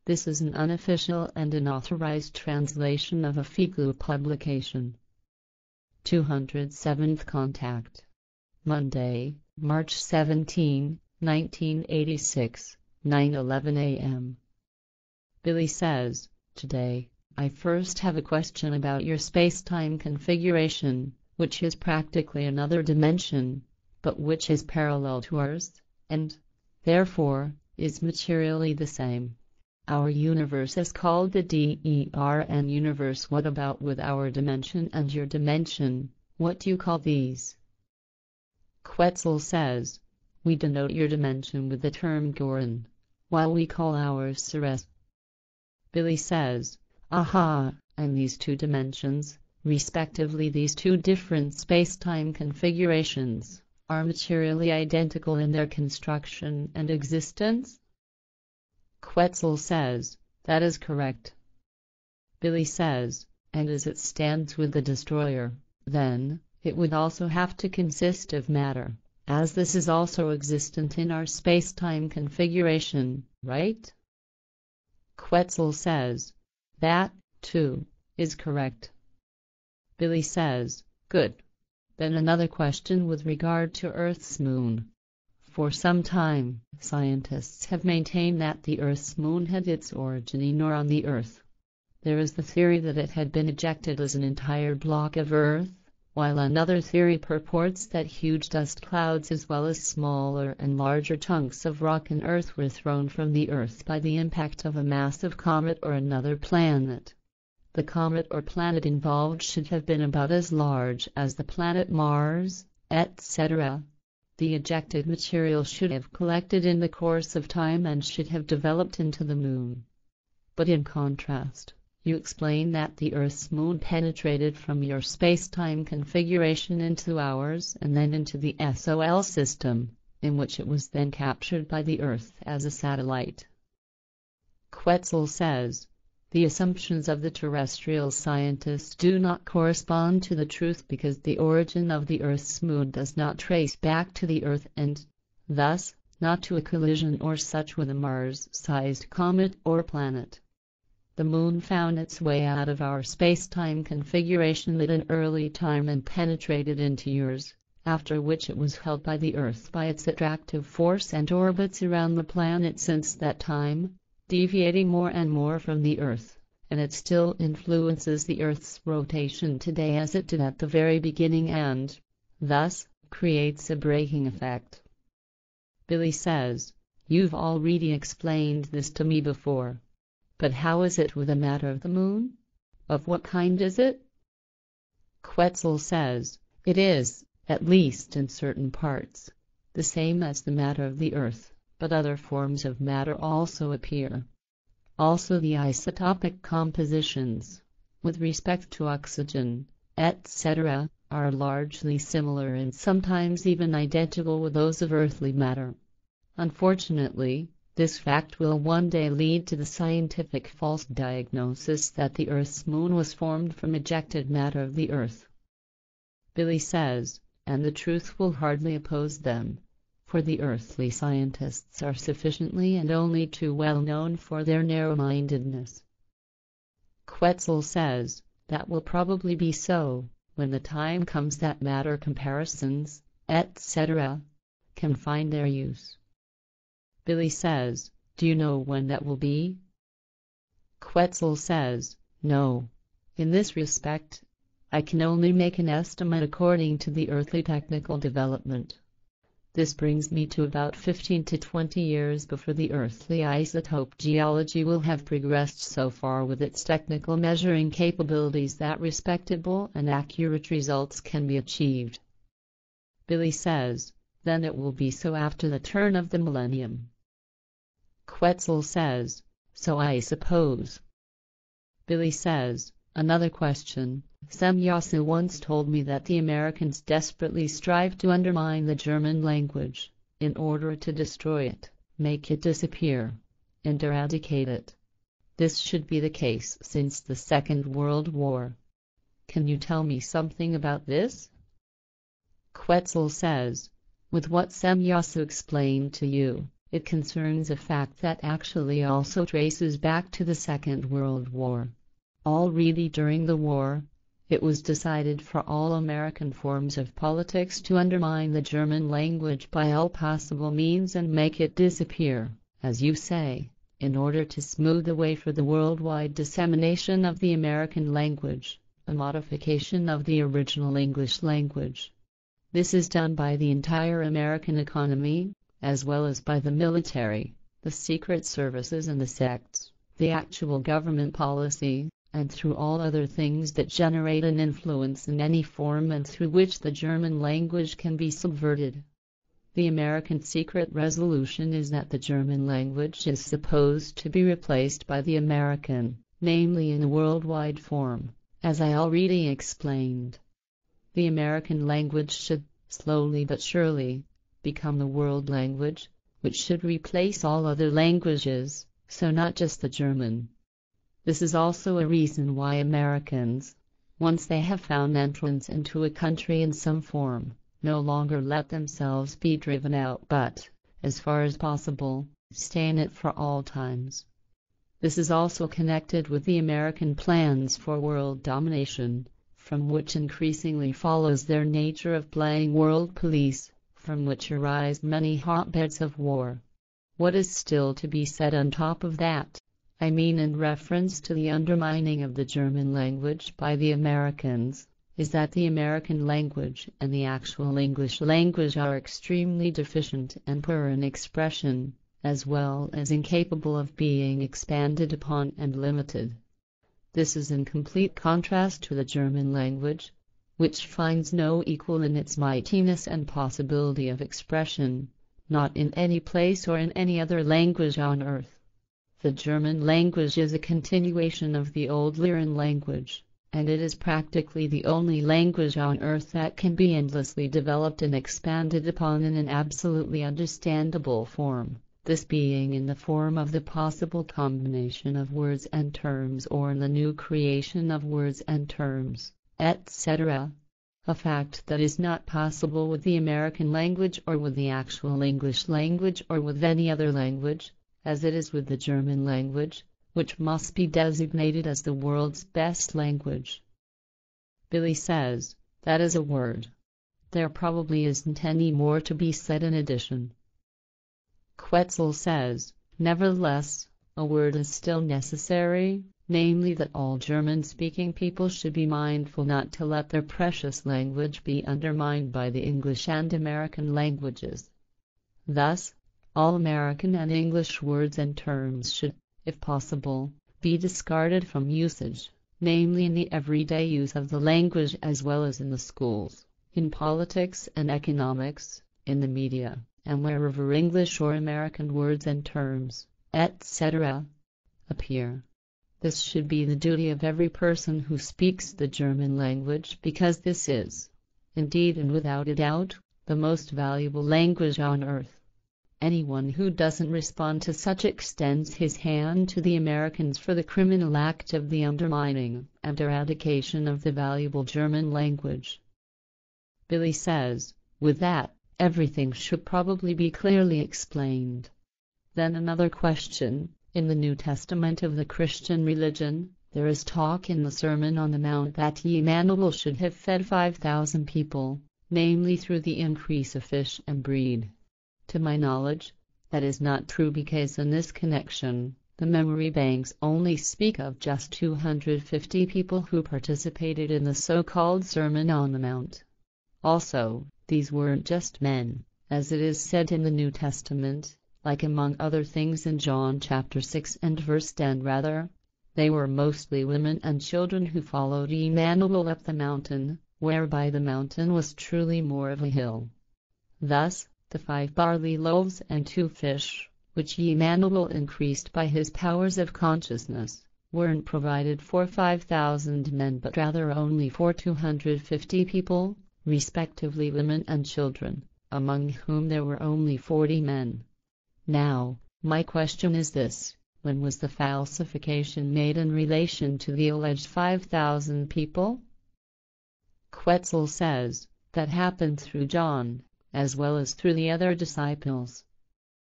This is an unofficial and unauthorized translation of a Figu publication. 207th Contact. Monday, March 17, 1986, 9:11 a.m. Billy says, "Today, I first have a question about your space-time configuration, which is practically another dimension, but which is parallel to ours, and, therefore, is materially the same. Our universe is called the DERN universe. What about with our dimension and your dimension? What do you call these?" Quetzal says, "We denote your dimension with the term Goran, while we call ours Ceres." Billy says, "Aha, and these two dimensions, respectively these two different space-time configurations, are materially identical in their construction and existence?" Quetzal says, "That is correct." Billy says, "And as it stands with the destroyer, then, it would also have to consist of matter, as this is also existent in our space-time configuration, right?" Quetzal says, "That, too, is correct." Billy says, "Good. Then another question with regard to Earth's moon. For some time, scientists have maintained that the Earth's moon had its origin on the Earth. There is the theory that it had been ejected as an entire block of Earth, while another theory purports that huge dust clouds as well as smaller and larger chunks of rock and earth were thrown from the Earth by the impact of a massive comet or another planet. The comet or planet involved should have been about as large as the planet Mars, etc. The ejected material should have collected in the course of time and should have developed into the moon. But in contrast, you explain that the Earth's moon penetrated from your space-time configuration into ours and then into the SOL system, in which it was then captured by the Earth as a satellite." Quetzal says, "The assumptions of the terrestrial scientists do not correspond to the truth because the origin of the Earth's moon does not trace back to the Earth and, thus, not to a collision or such with a Mars-sized comet or planet. The moon found its way out of our space-time configuration at an early time and penetrated into yours, after which it was held by the Earth by its attractive force and orbits around the planet since that time, deviating more and more from the Earth, and it still influences the Earth's rotation today as it did at the very beginning and, thus, creates a braking effect." Billy says, "You've already explained this to me before. But how is it with the matter of the moon? Of what kind is it?" Quetzal says, "It is, at least in certain parts, the same as the matter of the Earth, but other forms of matter also appear. Also the isotopic compositions, with respect to oxygen, etc., are largely similar and sometimes even identical with those of earthly matter. Unfortunately, this fact will one day lead to the scientific false diagnosis that the Earth's moon was formed from ejected matter of the Earth." Billy says, "And the truth will hardly oppose them, for the earthly scientists are sufficiently and only too well known for their narrow-mindedness." Quetzal says, "That will probably be so, when the time comes that matter comparisons, etc., can find their use." Billy says, "Do you know when that will be?" Quetzal says, "No. In this respect, I can only make an estimate according to the earthly technical development. This brings me to about 15 to 20 years before the earthly isotope geology will have progressed so far with its technical measuring capabilities that respectable and accurate results can be achieved." Billy says, "Then it will be so after the turn of the millennium." Quetzal says, "So I suppose." Billy says, "Another question. Semyasu once told me that the Americans desperately strive to undermine the German language, in order to destroy it, make it disappear, and eradicate it. This should be the case since the Second World War. Can you tell me something about this?" Quetzal says, "With what Semyasu explained to you, It concerns a fact that actually also traces back to the Second World War. Already during the war, it was decided for all American forms of politics to undermine the German language by all possible means and make it disappear, as you say, in order to smooth the way for the worldwide dissemination of the American language, a modification of the original English language. This is done by the entire American economy, as well as by the military, the secret services and the sects, the actual government policy, and through all other things that generate an influence in any form and through which the German language can be subverted. The American secret resolution is that the German language is supposed to be replaced by the American, namely in a worldwide form, as I already explained. The American language should, slowly but surely, become the world language, which should replace all other languages, so not just the German. This is also a reason why Americans, once they have found entrance into a country in some form, no longer let themselves be driven out but, as far as possible, stay in it for all times. This is also connected with the American plans for world domination, from which increasingly follows their nature of playing world police, from which arise many hotbeds of war. What is still to be said on top of that? I mean in reference to the undermining of the German language by the Americans, is that the American language and the actual English language are extremely deficient and poor in expression, as well as incapable of being expanded upon and limited. This is in complete contrast to the German language, which finds no equal in its mightiness and possibility of expression, not in any place or in any other language on earth. The German language is a continuation of the old Lyrian language, and it is practically the only language on earth that can be endlessly developed and expanded upon in an absolutely understandable form, this being in the form of the possible combination of words and terms or in the new creation of words and terms, etc. A fact that is not possible with the American language or with the actual English language or with any other language, as it is with the German language, which must be designated as the world's best language. Billy says, that is a word. There probably isn't any more to be said in addition. Quetzal says, nevertheless, a word is still necessary, namely that all German-speaking people should be mindful not to let their precious language be undermined by the English and American languages. Thus, all American and English words and terms should, if possible, be discarded from usage, namely in the everyday use of the language as well as in the schools, in politics and economics, in the media, and wherever English or American words and terms, etc., appear. This should be the duty of every person who speaks the German language because this is, indeed and without a doubt, the most valuable language on earth. Anyone who doesn't respond to such extends his hand to the Americans for the criminal act of the undermining and eradication of the valuable German language. Billy says, with that, everything should probably be clearly explained. Then another question, in the New Testament of the Christian religion, there is talk in the Sermon on the Mount that Jmmanuel should have fed 5,000 people, namely through the increase of fish and bread. To my knowledge, that is not true because in this connection, the memory banks only speak of just 250 people who participated in the so-called Sermon on the Mount. Also, these weren't just men, as it is said in the New Testament, like among other things in John chapter 6 and verse 10 rather. They were mostly women and children who followed Jmmanuel up the mountain, whereby the mountain was truly more of a hill. Thus, the 5 barley loaves and 2 fish, which Jmmanuel increased by his powers of consciousness, weren't provided for 5,000 men but rather only for 250 people, respectively women and children, among whom there were only 40 men. Now, my question is this, when was the falsification made in relation to the alleged 5,000 people? Quetzal says, that happened through John, as well as through the other disciples.